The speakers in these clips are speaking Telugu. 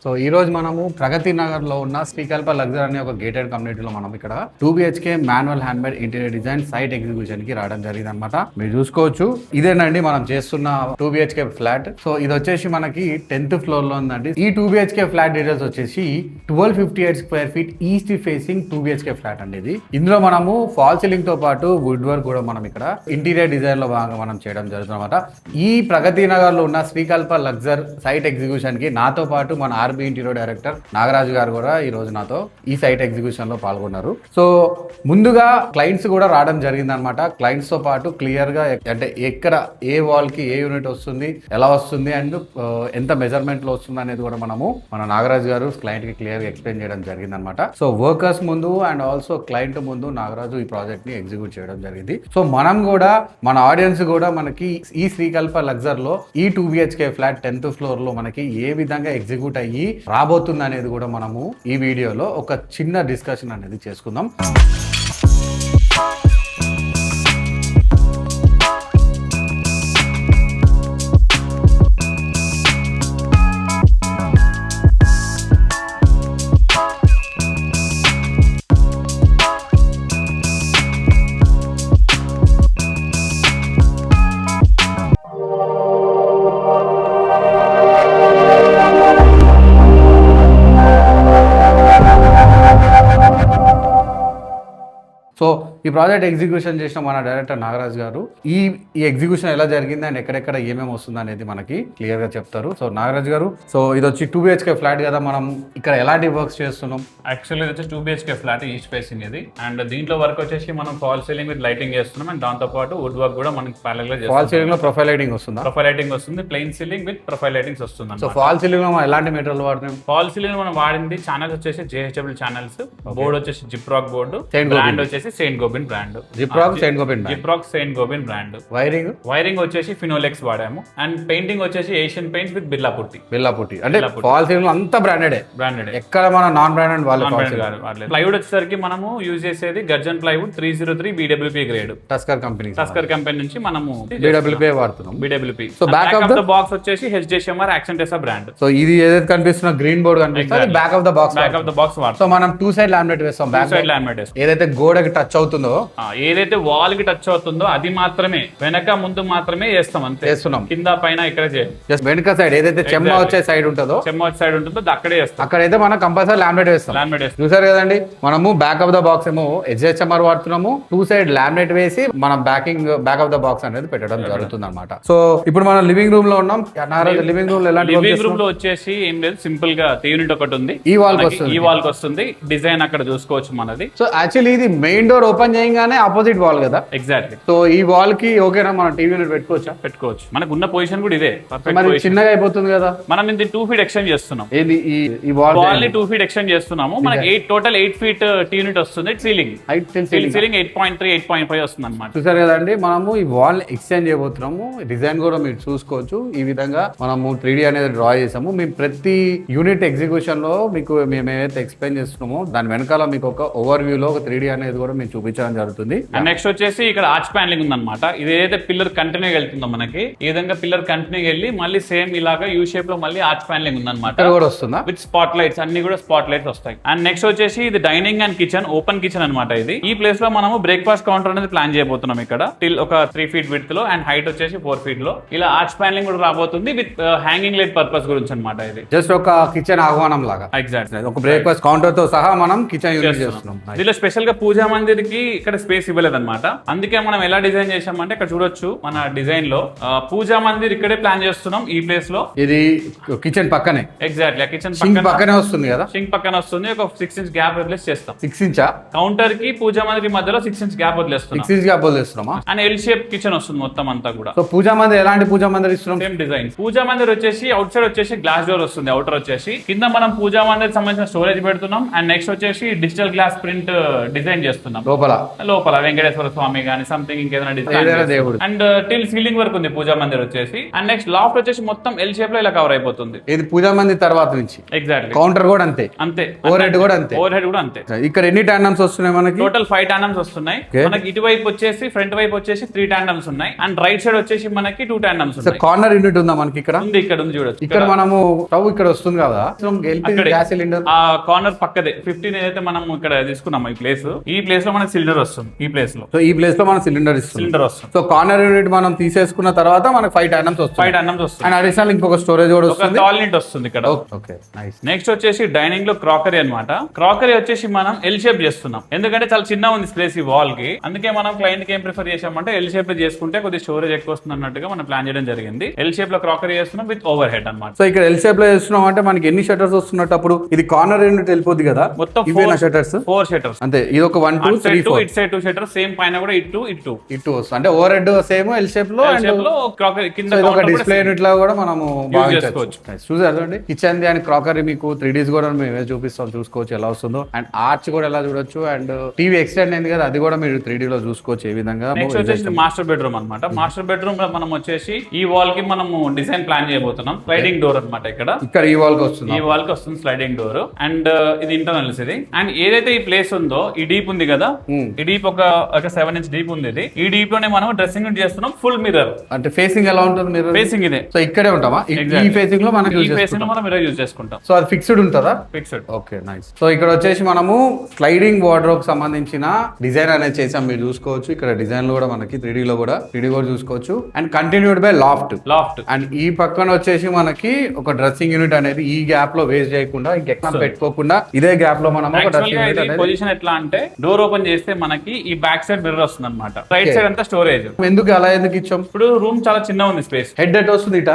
సో ఈ రోజు మనము ప్రగతి నగర్ లో ఉన్న శ్రీకల్ప లగ్జరీ అనే ఒక గేటెడ్ కమ్యూనిటీలో మనం ఇక్కడ 2BHK manual handmade interior design site execution కి రావడం జరిగింది అనమాట. మీరు చూసుకోవచ్చు ఇదేనండి మనం చేస్తున్న 2BHK ఫ్లాట్. సో ఇది వచ్చేసి మనకి 10th ఫ్లోర్ లో ఉందండి. ఈ 2BHK ఫ్లాట్ డీటెయిల్స్ వచ్చేసి 1258 square feet east facing 2BHK flat అండి. ఇది ఇందులో మనము ఫాల్ సీలింగ్ తో పాటు వుడ్ వర్క్ కూడా మనం ఇక్కడ ఇంటీరియర్ డిజైన్ లో భాగంగా మనం చేయడం జరుగుతుంది అనమాట. ఈ ప్రగతి నగర్ లో ఉన్న శ్రీకల్ప లగ్జర్ సైట్ ఎగ్జిక్యూషన్ కి నాతో పాటు మన ఆర్బీ ఇంటీరియర్ డైరెక్టర్ నాగరాజు గారు కూడా ఈ రోజు నాతో ఈ సైట్ ఎగ్జిక్యూషన్ లో పాల్గొన్నారు. సో ముందుగా క్లయింట్స్ కూడా రావడం జరిగింది అనమాట. క్లయింట్స్ తో పాటు క్లియర్ గా అంటే ఎక్కడ ఏ వాల్ కి ఏ యూనిట్ వస్తుంది, ఎలా వస్తుంది అండ్ ఎంత మెజర్మెంట్ లో వస్తుంది అనేది కూడా మన నాగరాజు గారు క్లయింట్ కి క్లియర్ గా ఎక్స్ప్లెయిన్ చేయడం జరిగింది అనమాట. సో వర్కర్స్ ముందు అండ్ ఆల్సో క్లయింట్ ముందు నాగరాజు ఈ ప్రాజెక్ట్ ని ఎగ్జిక్యూట్ చేయడం జరిగింది. సో మనం కూడా మన ఆడియన్స్ కూడా మనకి ఈ శ్రీకల్ప లగ్జర్ లో ఈ 2BHK ఫ్లాట్ 10th ఫ్లోర్ లో మనకి ఏ విధంగా ఎగ్జిక్యూట్ అయ్యి రాబోతుంది అనేది కూడా మనము ఈ వీడియోలో ఒక చిన్న డిస్కషన్ అనేది చేసుకుందాం. సో ఈ ప్రాజెక్ట్ ఎగ్జిక్యూషన్ చేసిన మన డైరెక్టర్ నాగరాజ్ గారు ఈ ఎగ్జిక్యూషన్ ఎలా జరిగింది అండ్ ఎక్కడెక్కడ ఏమేమి వస్తుంది అనేది మనకి క్లియర్ గా చెప్తారు. సో నాగరాజ్ గారు, సో ఇది వచ్చి 2BHK ఫ్లాట్ కదా, మనం ఇక్కడ ఎలాంటి వర్క్స్ చేస్తున్నాం? యాక్చువల్లీ ఇది వచ్చి 2BHK ఫ్లాట్ ఈస్ట్ ఫేసింగ్ ఇది. అండ్ దీంట్లో వర్క్ వచ్చేసి మనం ఫాల్ సీలింగ్ విత్ లైటింగ్ చేస్తున్నాం. అండ్ దాంతో పాటు వుడ్ వర్క్ కూడా మనకి ప్యారలల్ గా చేస్తున్నాం. ఫాల్ సీలింగ్ లో ప్రొఫైల్ లైటింగ్ వస్తుందా? ప్రొఫైల్ లైటింగ్ వస్తుంది, plain ceiling with profile lightings వస్తుంది. సో ఫాల్ సీలింగ్ లో మనం ఎలాంటి మెటీరియల్ వాడుతున్నాం? ఫాల్ సీలింగ్ మనం వాడింది ఛానల్స్ వచ్చేసి JHW ఛానల్స్, బోర్డ్ వచ్చేసి జిప్రాక్ బోర్డు, Saint బ్రాండ్ వచ్చేసి Saint Gobain brand. Gyproc Saint Gobain brand. Wiring వచ్చేసి ఫినోలెక్స్ వాడాము. అండ్ పెయింటింగ్ వచ్చేసి Asian Paints with Birla putty. అంటే ఫాల్ సీలింగ్ లో అంతా బ్రాండెడ్. ఎక్కడ మన నాన్ బ్రాండెడ్ వాళ్ళు. ప్లైవుడ్ వచ్చేసరికి మనము యూజ్ చేసేది Curzon plywood 303 BWP grade, tusker company నుంచి మనము BWP వాడుతున్నాం. BWP. So back of the box వచ్చేసి HDSMR యాక్సెంటెసా బ్రాండ్. సో ఇది ఏదైతే కనిపిస్తున్న గ్రీన్ బోర్డ్ కనిపిస్తుంది, బ్యాక్ ఆఫ్ ద బాక్స్ వాడతాం. సో మనం 2 సైడ్ లామినేట్ వేస్తాం. బ్యాక్ సైడ్ లామినేట్ ఏదైతే గోడకి టచ్ అవుతుందో, ఏదైతే వాల్ కి టచ్ అవుతుందో అది మాత్రమే, వెనక ముందు మాత్రమే చేస్తాం అంతే. చేస్తున్నాం కింద పైన ఇక్కడ జస్ట్ వెనక సైడ్ ఏదైతే చెమ్మ వచ్చే సైడ్ ఉంటుందో అక్కడే చేస్తాం. అక్కడైతే మనం కంపల్సరీ లామినేట్ వేస్తాం. చూసారు కదండి, మనము బ్యాక్ ఆఫ్ ద బాక్స్ ఏమో HDSMR వాడుతున్నాము, 2 సైడ్ లామినేట్ వేసి మనం బ్యాక్ ఆఫ్ ద బాక్స్ అనేది పెట్టడం జరుగుతుంది అనమాట. సో ఇప్పుడు మనం లివింగ్ రూమ్ లో ఉన్నాం. లివింగ్ రూమ్ లో ఎలాంటి లివింగ్ రూమ్ లో వచ్చేసి ఏం లేదు, సింపుల్ గా యూనిట్ ఒకటి ఉంది, ఈ వాల్ కి వస్తుంది. డిజైన్ అక్కడ చూసుకోవచ్చు మనది. సో యాక్చువల్లీ ఇది మెయిన్ డోర్ ఓపెన్ చేయగానే ఆపోజిట్ వాల్ కదా. ఎగ్జాక్ట్లీ. సో ఈ వాల్ కి ఓకేనా, మనం టీవీ యూనిట్ పెట్టుకోవచ్చు. మనకు ఉన్న పొజిషన్ కూడా ఇదే, మరి చిన్నగా అయిపోతుంది కదా. మనం ఇది 2 ఫీట్ ఎక్స్టెండ్ చేస్తున్నాం. ఏది ఈ వాల్ ని 2 ఫీట్ ఎక్స్టెండ్ చేస్తున్నాము. మనకి టోటల్ 8 ఫీట్ యూనిట్ వస్తుంది. సీలింగ్ 8.3 8.5 వస్తుంది అనమాట. చూసారు కదండి, మనము ఈ వాల్ ఎక్స్టెండ్ చేయబోతున్నాము. డిజైన్ కూడా మీరు చూసుకోవచ్చు. ఈ విధంగా మనము 3D అనేది డ్రా చేసాము. మేము ప్రతి యూనిట్ ఎగ్జిక్యూషన్ లో మీకు మేము ఏదైతే ఎక్స్ప్లెయిన్ చేస్తున్నామో దాని వెనకాల మీకు ఒక ఓవర్ వ్యూ లో ఒక 3D అనేది కూడా మేము చూపించడం జరుగుతుంది. అండ్ నెక్స్ట్ వచ్చేసి ఇక్కడ ఆర్చ్ ప్యానలింగ్ ఉందన్నమాట. ఇది ఏదైతే పిల్లర్ కంటిన్యూ వెళ్తుందో మనకి ఈ విధంగా పిల్లర్ కంటిన్యూ వెళ్ళి మళ్ళీ సేమ్ ఇలాగా యూ షేప్ లో మళ్ళీ ఆర్చ్ ప్యానలింగ్ ఉందన్నమాట. విత్ స్పాట్ లైట్స్, అన్ని కూడా స్పాట్ లైట్స్ వస్తాయి. అండ్ నెక్స్ట్ వచ్చేసి ఇది dining and kitchen, open kitchen అనమాట. ఇది ఈ ప్లేస్ లో మనము బ్రేక్ఫాస్ట్ కౌంటర్ అనేది ప్లాన్ చేయబోతున్నాం. ఇక్కడ టిల్ ఒక 3 ఫీట్ విడ్త్ లో అండ్ హైట్ వచ్చేసి 4 ఫీట్ లో ఇలా ఆర్చ్ ప్యానలింగ్ కూడా రాబోతుంది విత్ హ్యాంగింగ్ లైట్ పర్పస్ గురించి అనమాట. ఇది జస్ట్ ఒక కిచెన్ ఆహ్వానం లాగా. ఎగ్జాక్ట్లీ ఒక బ్రేక్ఫాస్ట్ కౌంటర్ తో సహా మనం కిచెన్ యూజ్ చేస్తున్నాం. దీనిలో స్పెషల్ గా పూజా మందిర్ కి ఇక్కడ స్పేస్ ఇవ్వలేదు అనమాట. అందుకే మనం ఎలా డిజైన్ చేసామంటే ఇక్కడ చూడొచ్చు మన డిజైన్ లో పూజా మందిర్ ఇక్కడే ప్లాన్ చేస్తున్నాం ఈ ప్లేస్ లో. ఇది కిచెన్ పక్కనే. ఎగ్జాక్ట్లీ. కిచెన్ పక్కనే వస్తుంది కదా. సింక్ పక్కన వస్తుంది. ఒక 6 ఇంచ్ గ్యాప్ వదిలేసి చేస్తాం. 6 ఇంచా? కౌంటర్ కి పూజా మందిర్ మధ్యలో 6 ఇంచ్ గ్యాప్ వదిలేస్తున్నాం. 6 ఇంచ్ గ్యాప్ వదిలేస్తున్నామా? అండ్ ఎల్ షేప్ కిచెన్ వస్తుంది మొత్తం అంతా కూడా. సో పూజా మందిర్ ఎలాంటి పూజా మందిర్ ఇస్తున్నాం? Same design. పూజా మందిర్ వచ్చేసి అవుట్ సైడ్ వచ్చేసి గ్లాస్ డోర్ వస్తుంది. అవుటర్ వచ్చేసి కింద మనం పూజా మందిర్ సంబంధించిన స్టోరేజ్ పెడుతున్నాం. అండ్ నెక్స్ట్ వచ్చేసి డిజిటల్ గ్లాస్ ప్రింట్ డిజైన్ చేస్తున్నాం. లోపల లోపల వెంకటేశ్వర స్వామి గానీ సంథింగ్ ఇంకేదైనా ఏదైనా దేవుడు. డిజైన్ అండ్ టిల్ సీలింగ్ వరకు ఉంది పూజా మందిర్ వచ్చేసి. అండ్ నెక్స్ట్ లాఫ్ట్ వచ్చేసి మొత్తం ఎల్ షేప్ లో ఇలా కవర్ అయిపోతుంది. ఇది పూజా మంది తర్వాత నుంచి ఎగ్జాక్ట్లీ కౌంటర్ కూడా అంతే, అంతే. ఓవర్ హెడ్ కూడా అంతే. ఓవర్ హెడ్ కూడా అంతే. ఇక్కడ ఎన్ని టాండమ్స్ వస్తున్నాయి మనకి? టోటల్ 5 టాండమ్స్ వస్తున్నాయి. Okay. మనకి ఇటువైపు వచ్చేసి ఫ్రంట్ వైపు వచ్చేసి 3 టాండమ్స్ ఉన్నాయి. అండ్ రైట్ సైడ్ వచ్చేసి మనకి 2 టాండమ్స్ ఉన్నాయి. కార్నర్ యూనిట్ ఉందా మనకి ఇక్కడ? ఉంది, ఇక్కడ ఉంది చూడొచ్చు. ఇక్కడ మనము స్టవ్ ఇక్కడ వస్తుంది కదా, ఎల్పిజి గ్యాస్ సిలిండర్ ఆ కార్నర్ పక్కదే 15 ఏదైతే మనం ఇక్కడ తీసుకున్నాం ఈ ప్లేస్ లో మనకి సిలిండర్ వస్తుంది. ఈ ప్లేస్ లో, సో ఈ ప్లేస్ లో మనం సిలిండర్ ఇస్తుంది. సిలిండర్ వస్తుంది. సో కార్నర్ యూనిట్ మనం తీసేసుకున్న తర్వాత మనకి 5 టాండమ్స్ వస్తాయి. 5 టాండమ్స్ వస్తుంది. అండ్ అడిషనల్ ఇంకొక స్టోరేజ్ కూడా ఒక వస్తుంది. టాయిలెట్ వస్తుంది ఇక్కడ. Okay, nice. నెక్స్ట్ వచ్చేసి డైనింగ్ లో క్రాకరీ అన్నమాట. క్రాకరీ వచ్చేసి మనం ఎల్ షేప్ చేస్తున్నాం, ఎందుకంటే చాలా చిన్న ఉంది స్పేస్ ఈ వాల్ కి. అందుకే మనం క్లయింట్ కి ఏం ప్రిఫర్ చేసామంటే ఎల్ షేప్ లో చేసుకుంటే కొద్దిగా స్టోరేజ్ ఎక్కువ వస్తుంది అన్నట్టుగా మనం ప్లాన్ చేయడం జరిగింది. ఎల్ షేప్ లో క్రాకరీ చేస్తున్నాం విత్ ఓవర్ హెడ్ అన్నమాట. సో ఇక్కడ ఎల్ షేప్ లో చేస్తున్నాం అంటే మనకి ఎన్ని షట్టర్స్ వస్తున్నట్టు అప్పుడు ఇది కార్నర్ యూనిట్ వెళ్ళిపోద్ది కదా, మొత్తం ఇవేనా షట్టర్స్? 4 షట్టర్స్ అంతే. ఇది ఒక 1 2 3 4 ఇట్ సైడ్ 2 షట్టర్స్, సేమ్ పైన కూడా ఇటు వస్తుంది. అంటే over head same L shape లో, ఎల్ షేప్ లో క్రాకరీ కింద సో ఇది ఒక డిస్ప్లే యూనిట్ లా కూడా మనము చేసుకోవచ్చు. చూసారు అండి కిచెన్ ది అండ్ క్రాకరీ మీకు 3Ds కూడా మేము చూపిస్తాం, చూసుకోవచ్చు ఎలా వస్తుందో. అండ్ ఆర్చ్ కూడా ఎలా చూడొచ్చు. అండ్ టీవీ ఎక్స్టెండ్ అయింది కదా, అది కూడా మీరు 3D లో చూసుకోవచ్చు ఏ విధంగా. నెక్స్ట్ వచ్చేసి మాస్టర్ బెడ్రూమ్ అన్నమాట. మాస్టర్ బెడ్రూమ్ లో మనం వచ్చేసి ఈ వాల్ కి మనము డిజైన్ ప్లాన్ చేయబోతున్నాం. స్లైడింగ్ డోర్ అన్నమాట. ఇక్కడ ఈ వాల్ కి వస్తుంది, ఈ వాల్ కి వస్తుంది స్లైడింగ్ డోర్. అండ్ ఇది ఇంటర్నల్స్ ఇది. అండ్ ఏదైతే ఈ ప్లేస్ ఉందో ఈ డీప్ ఉంది కదా, ఈ డీప్ ఒక 7 ఇంచ్ డీప్ ఉంది. ఇది ఈ డీప్ లోనే మనం డ్రెస్సింగ్ చేస్తున్నాం. Full mirror. అంటే ఫేసింగ్ ఎలా ఉంటుంది? మిర్రర్ ఫేసింగ్ ఇదే. సో ఇక్కడే ఉంటామా? ఈ ఫేసింగ్ లో మనం మిర్రర్ యూజ్ చేసుకుంటాం. సో అది ఫిక్స్డ్ ఉంటుందా? ఫిక్స్డ్. Okay, nice. సో ఇక్కడ వచ్చేసి మనము స్లైడింగ్ వార్డ్రోబ్ సంబంధించిన డిజైన్ అనేది చేసాం, మీరు చూసుకోవచ్చు. ఇక్కడ డిజైన్ లో కూడా మనకి 3D లో కూడా 3D కూడా చూసుకోవచ్చు. And continued by laughed. And ఈ పక్కన వచ్చేసి మనకి ఒక డ్రెస్సింగ్ యూనిట్ అనేది ఈ గ్యాప్ లో వేస్ట్ చేయకుండా ఇంకెక్కడ పెట్టుకోకుండా ఇదే గ్యాప్ లో మనం ఒక డ్రెస్సింగ్ యూనిట్ అనేది. పొజిషన్ ఎట్లా అంటే డోర్ ఓపెన్ చేస్తే మనకి ఈ బ్యాక్ సైడ్ మిర్రర్ వస్తుంది అనమాట. రైట్ సైడ్ అంతా స్టోరేజ్. ఎందుకు అలా ఎందుకు ఇచ్చాం? ఇప్పుడు రూమ్ చాలా చిన్న ఉంది స్పేస్. హెడ్ ఎట్ వస్తుంది ఇట,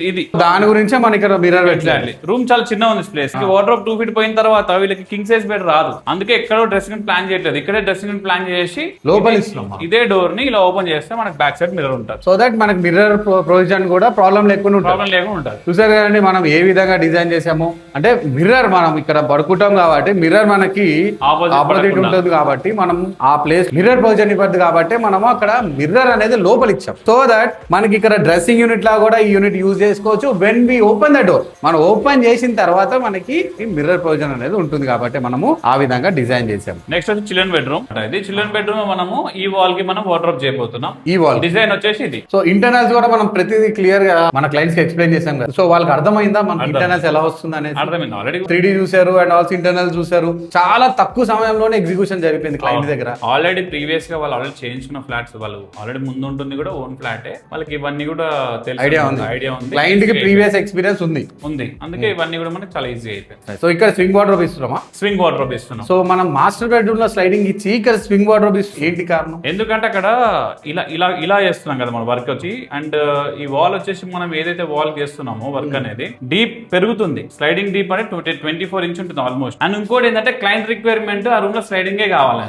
ఇది దాని గురించే మన ఇక్కడ మిర్రర్ పెట్టాలి. రూమ్ చాలా చిన్న ఉంది స్పేస్. వార్డ్రోబ్ 2 ఫీట్ పోయిన తర్వాత వీళ్ళకి కింగ్ సైజ్ బెడ్ రాదు. అందుకే ఎక్కడో డ్రెస్సింగ్ ప్లాన్ చేయట్లేదు, ఇక్కడే డ్రెస్సింగ్ ప్లాన్ చేసి లోపల ఇస్తున్నాం. ఇదే డోర్ ని ఇలా ఓపెన్ చేస్తే మనకి బ్యాక్ సైడ్ మిర్రర్ ఉంటుంది. సో దట్ మనకి మిర్రర్ ప్రొవిజన్ కూడా ప్రాబ్లం లేకుండా ఉంటుంది. చూసారు కదండి మనం ఏ విధంగా డిజైన్ చేసాము. అంటే మిర్రర్ మనం ఇక్కడ పడుకుంటాం కాబట్టి మిర్రర్ మనకి ఆపోజిట్ ఉంటుంది కాబట్టి మనం ఆ ప్లేస్ మిర్రర్ పొజిషన్ ఇవ్వద్దు కాబట్టి మనము అక్కడ మిర్రర్ అనేది లోపల ఇచ్చాం. సో దట్ మనకి ఇక్కడ డ్రెస్సింగ్ యూనిట్ లా కూడా ఈ యూనిట్ యూజ్ చేసుకోవచ్చు. When we open the door, మనం ఓపెన్ చేసిన తర్వాత మనకి మిర్రర్ పొజిషన్ అనేది ఉంటుంది కాబట్టి మనము ఆ విధంగా డిజైన్ చేసాము. నెక్స్ట్ వచ్చి చిల్డ్రన్ బెడ్రూమ్. ఇది చిల్డ్రన్ బెడ్రూమ్ మనము ఈ వాల్ కి మనం వార్డ్రోబ్ చేయబోతున్నాం. ఈ వాల్ డిజైన్ వచ్చేసి ఇది. సో ఇంటర్నల్స్ కూడా మనం ప్రతిదీ క్లియర్ గా మన క్లయింట్స్ కి ఎక్స్ప్లెయిన్ చేసాం కదా. సో వాళ్ళకి అర్థమైందా మన ఇంటర్నల్స్ ఎలా వస్తుంది అనేది? అర్థమైంది. ఆల్రెడీ 3D చూసారు అండ్ ఆల్సో ఇంటర్నల్ చూసారు. చాలా తక్కువ సమయంలోనే ఎగ్జిక్యూషన్ జరిపింది క్లయింట్ దగ్గర. ఆల్రెడీ ప్రీవియస్ గా వాళ్ళు ఆల్రెడీ చేయించుకున్న ఫ్లాట్స్, వాళ్ళు ఆల్రెడీ ముందు ఉంటుంది కూడా ఓన్ ఫ్లాటే, వాళ్ళకి ఇవన్నీ కూడా తెలుసు. ఐడియా ఉంది. క్లయింట్ కి ప్రీవియస్ ఎక్స్పీరియన్స్ ఉంది. అందుకే ఇవన్నీ కూడా మనకి చాలా ఈజీ అయిపోయింది. సో ఇక్కడ స్వింగ్ వార్డ్రోబ్ ఇస్తున్నామా? స్వింగ్ వార్డ్రోబ్ ఇస్తున్నాం. సో మనం మాస్టర్ బెడ్రూమ్ లో స్లైడింగ్ ఇచ్చి ఇక్కడ స్వింగ్ వార్డ్రోబ్ ఏంటి కారణం? ఎందుకంటే అక్కడ ఇలా చేస్తున్నాం కదా మన వర్క్ వచ్చి. అండ్ ఈ వాల్ వచ్చేసి మనం ఏదైతే వాల్ చేస్తున్నామో వర్క్ అనేది డీప్ పెరుగుతుంది. స్లైడింగ్ డీప్ అంటే 24 ఇంచ్ ఉంటుంది ఆల్మోస్ట్. అండ్ ఇంకోటి ఏంటంటే క్లయింట్ రిక్వైర్మెంట్ ఆ రూమ్ లో స్లైడింగ్ కావాలి.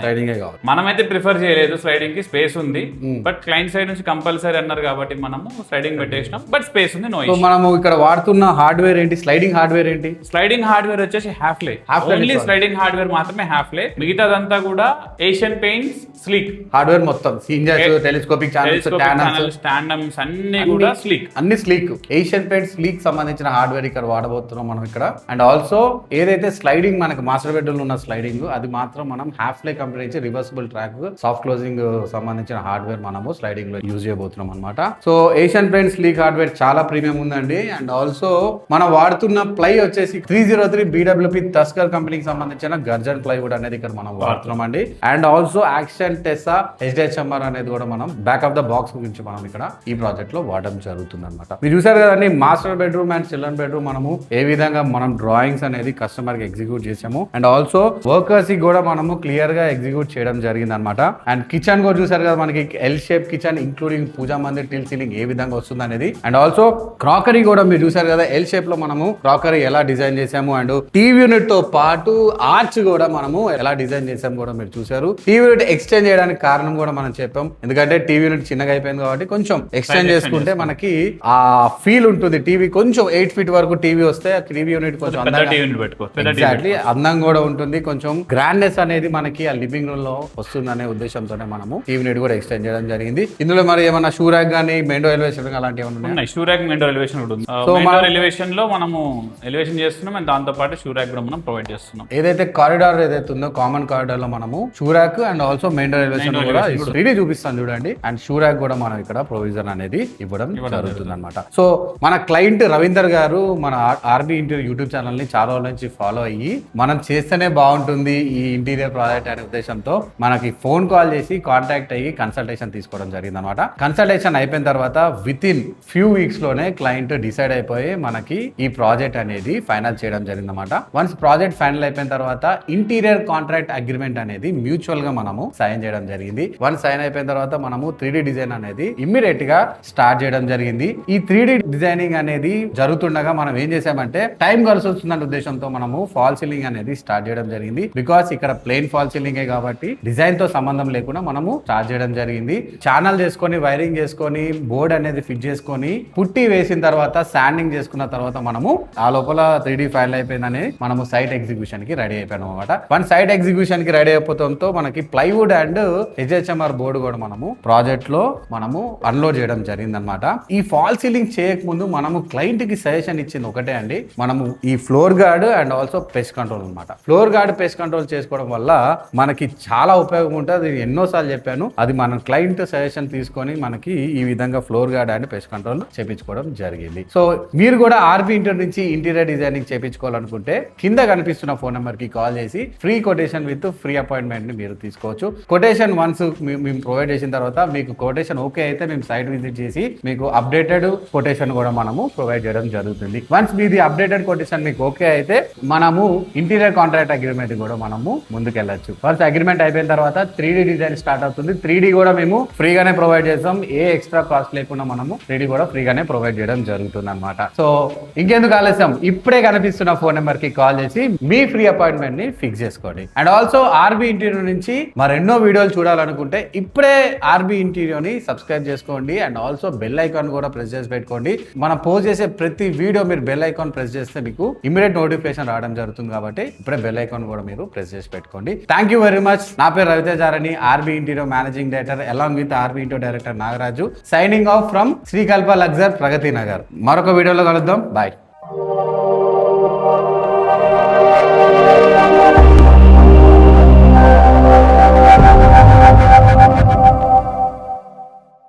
మనమైతే ప్రిఫర్ చేయలేదు, స్లైడింగ్ కి స్పేస్ ఉంది. బట్ క్లయింట్ సైడ్ నుంచి కంపల్సరీ అన్నారు కాబట్టి మనము స్లైడింగ్ పెట్టేసినాం. బట్ స్పేస్ ఉంది, నో ఇష్యూ. మనము ఇక్కడ వాడుతున్న హార్డ్వేర్ ఏంటి? స్లైడింగ్ హార్డ్వేర్ ఏంటి? స్లైడింగ్ హార్డ్వేర్ వచ్చేసి హాఫ్లే. ఓన్లీ స్లైడింగ్ హార్డ్వేర్ మాత్రమే హాఫ్లే. మిగతాదంతా కూడా ఏషియన్ పెయింట్స్ స్లీక్ హార్డ్వేర్ మొత్తం. టెలిస్కోపిక్ స్టాండమ్స్ అన్ని కూడా స్లీక్, అన్ని స్లీక్. ఏషియన్ పెయింట్స్ స్లీక్ సంబంధించిన హార్డ్వేర్ ఇక్కడ వాడబోతున్నాం మనం ఇక్కడ. అండ్ ఆల్సో ఏదైతే స్లైడింగ్ మనకి మాస్టర్ బెడ్రూమ్ ఉన్న స్లైడింగ్ అది మాత్రం మనం హాఫ్లే కంపెనీ నుంచి రివర్సిబుల్ ట్రాక్ సాఫ్ట్ క్లోజింగ్ సంబంధించిన హార్డ్వేర్ మనము స్లైడింగ్ లో యూజ్ చేయబోతున్నాం అనమాట. So Asian Paints sleek hardware చాలా ప్రీమియం ఉందండి. అండ్ ఆల్సో మనం వాడుతున్న ప్లై వచ్చేసి 303 BWP టస్కర్ కంపెనీకి సంబంధించిన గర్జన్ ప్లైవుడ్ అనేది ఇక్కడ మనం వాడుతున్నాం అండి. అండ్ ఆల్సో యాక్షన్ టెసా HDHMR అనేది కూడా మనం బ్యాక్ ఆఫ్ ద బాక్స్ గురించి మనం ఇక్కడ ఈ ప్రాజెక్ట్ లో వాడడం జరుగుతుంది అనమాట. మీరు చూసారు కదండి master bedroom and children bedroom మనము ఏ విధంగా మనం డ్రాయింగ్స్ అనేది కస్టమర్ కి ఎగ్జిక్యూట్ చేసాము. అండ్ ఆల్సో వర్కర్స్ కి కూడా మనము క్లియర్ గా ఎగ్జిక్యూట్ చేయడం జరిగింది అనమాట. అండ్ కిచెన్ కూడా చూసారు కదా మనకి ఎల్ షేప్ కిచెన్ ఇంక్లూడింగ్ పూజా మందిర్ టిల్ సీలింగ్ ఏ విధంగా వస్తుంది అనేది. అండ్ ఆల్సో క్రాకరీ కూడా మీరు చూసారు కదా ఎల్ షేప్ లో మనము క్రాకరీ ఎలా డిజైన్ చేసాము. అండ్ టీవీ యూనిట్ తో పాటు ఆర్చ్ కూడా మనము ఎలా డిజైన్ చేసాము కూడా మీరు చూసారు. టీవీ యూనిట్ ఎక్స్టెండ్ చేయడానికి కారణం కూడా మనం చెప్పాం, ఎందుకంటే టీవీ యూనిట్ చిన్నగా అయిపోయింది కాబట్టి కొంచెం ఎక్స్టెండ్ చేసుకుంటే మనకి ఆ ఫీల్ ఉంటుంది. టీవీ కొంచెం 8 ఫీట్ వరకు టీవీ వస్తే టీవీ యూనిట్ కొంచెం అందంగా కూడా ఉంటుంది. కొంచెం గ్రాండ్నెస్ అనేది మనకి ఆ లివింగ్ రూమ్ లో లో వస్తుందనే ఉద్దేశంతోనే మనము టీవీ కూడా ఎక్స్టెండ్ చేయడం జరిగింది. ఇందులో మరి ఏమన్నా షూ ర్యాక్ గానీ మెండో ఎలివేషన్ అలాంటివి ఏమన్నా ఉన్నాయి. షూ ర్యాక్ మెండో ఎలివేషన్ కూడా ఉంది. ఎలివేషన్ లో మనము ఎలివేషన్ చేస్తున్నాం అండ్ దాంతో పాటు షూ ర్యాక్ కూడా మనం ప్రొవైడ్ చేస్తున్నాం. ఏదైతే కారిడార్ ఏదైతే ఉందో కామన్ కారిడార్ లో మనము షూ ర్యాక్ అండ్ ఆల్సో మెండో ఎలివేషన్ కూడా 3D చూపిస్తాం చూడండి. అండ్ షూ ర్యాక్ కూడా మనం ఇక్కడ ప్రొవిజన్ అనేది ఇవ్వడం జరుగుతుంది అనమాట. సో మన క్లయింట్ రవీందర్ గారు మన ఆర్బీ ఇంటీరియర్ యూట్యూబ్ ఛానల్ ని చాలా రోజుల నుంచి ఫాలో అయ్యి మనం చేస్తేనే బాగుంటుంది ఈ ఇంటీరియర్ ప్రాజెక్ట్ అనే ఉద్దేశంతో మనకి ఫోన్ కాల్ చేసి కాంటాక్ట్ అయ్యి కన్సల్టేషన్ తీసుకోవడం జరిగింది అనమాట. కన్సల్టేషన్ అయిపోయిన తర్వాత విత్ ఇన్ ఫ్యూ వీక్స్ లోనే క్లయింట్ డిసైడ్ అయిపోయి మనకి ఈ ప్రాజెక్ట్ అనేది ఫైనల్ చేయడం జరిగింది అనమాట. వన్స్ ప్రాజెక్ట్ ఫైనల్ అయిపోయిన తర్వాత ఇంటీరియర్ కాంట్రాక్ట్ అగ్రిమెంట్ అనేది మ్యూచువల్ గా మనము సైన్ చేయడం జరిగింది. వన్స్ సైన్ అయిపోయిన తర్వాత మనము 3D డిజైన్ అనేది ఇమ్మీడియట్ గా స్టార్ట్ చేయడం జరిగింది. ఈ 3D డిజైనింగ్ అనేది జరుగుతుండగా మనం ఏం చేసామంటే టైం కలిసి వస్తుందన్న ఉద్దేశంతో మనము ఫాల్ సీలింగ్ అనేది స్టార్ట్ చేయడం జరిగింది. బికాస్ ఇక్కడ ప్లెయిన్ ఫాల్ సీలింగ్ కాబట్టి డిజైన్ తో సంబంధం లేకుండా మనము స్టార్ట్ చేయడం జరిగింది. ఛానల్ చేసుకొని వైరింగ్ చేసుకొని బోర్డ్ అనేది ఫిట్ చేసుకొని పుట్టి వేసిన తర్వాత శాండింగ్ చేసుకున్న తర్వాత మనము ఆ లోపల 3D ఫైనల్ అయిపోయిందని మనము సైట్ ఎగ్జిక్యూషన్ కి రెడీ అయిపోయాం అనమాట. వన్ సైట్ ఎగ్జిక్యూషన్ కి రెడీ అయిపోవడంతో మనకి ప్లైవుడ్ అండ్ HHMR బోర్డు కూడా మనము ప్రాజెక్ట్ లో మనము అన్లోడ్ చేయడం జరిగింది అనమాట. ఈ ఫాల్ సీలింగ్ చేయక ముందు మనము క్లయింట్ కి సజెషన్ ఇచ్చింది ఒకటే అండి, మనము ఈ floor guard and also pest control అనమాట. ఫ్లోర్ గార్డ్ పెస్ట్ కంట్రోల్ చేసుకోవడం వల్ల మనకి చాలా ఉపయోగం ఉంటుంది. ఎన్నోసార్లు చెప్పాను, అది మన క్లయింట్ సజెషన్ తీసుకొని మనకి ఈ విధంగా floor guard and pest control చేపించుకోవడం జరిగింది. సో మీరు కూడా ఆర్బీ ఇంటీరియర్ నుంచి ఇంటీరియర్ డిజైనింగ్ చేపించుకోవాలనుకుంటే కింద కనిపిస్తున్న ఫోన్ నెంబర్ కి కాల్ చేసి free quotation with free appointment ని మీరు తీసుకోవచ్చు. కొటేషన్ వన్స్ మేము ప్రొవైడ్ చేసిన తర్వాత మీకు కొటేషన్ ఓకే అయితే మేము సైట్ విజిట్ చేసి మీకు అప్డేటెడ్ కొటేషన్ కూడా మనము ప్రొవైడ్ చేయడం జరుగుతుంది. వన్స్ మీది అప్డేటెడ్ కొటేషన్ మీకు ఓకే అయితే మనము ఇంటీరియర్ కాంట్రాక్ట్ అగ్రిమెంట్ కూడా మనము ముందుకెళ్ళచ్చు. వన్స్ అగ్రిమెంట్ అయిపోయిన తర్వాత 3D డిజైన్ స్టార్ట్ అవుతుంది. 3D కూడా మేము ఫ్రీగానే ప్రొవైడ్ చేస్తాం. ఏ ఎక్స్ట్రా కాస్ట్ లేకుండా మనము 3D కూడా ఫ్రీగానే ప్రొవైడ్ చేయడం జరుగుతుంది అనమాట. సో ఇంకెందుకు ఆలస్యం, ఇప్పుడే కనిపిస్తున్న ఫోన్ నెంబర్ కి కాల్ చేసి మీ ఫ్రీ అపాయింట్మెంట్ ని ఫిక్స్ చేసుకోండి. అండ్ ఆల్సో ఆర్బీ ఇంటీరియర్ నుంచి మరెన్నో వీడియోలు చూడాలనుకుంటే ఇప్పుడే ఆర్బీ ఇంటీరియర్ ని సబ్స్క్రైబ్ చేసుకోండి. అండ్ ఆల్సో బెల్ ఐకాన్ కూడా ప్రెస్ చేసి పెట్టుకోండి. మనం పోస్ట్ చేసే ప్రతి వీడియో మీరు బెల్ ఐకాన్ ప్రెస్ చేస్తే మీకు ఇమీడియట్ నోటిఫికేషన్ రావడం జరుగుతుంది. కాబట్టి ఇప్పుడే బెల్ ఐకాన్ కూడా మీరు ప్రెస్ చేసి పెట్టుకోండి. Thank you very much. నా పేరు రవితేజారని, RB interior managing director along with RB interior director Nagaraju. Signing off from Srikalpa Luxor Pragathi Nagar. మరొక వీడియోలో కలుద్దాం. బాయ్.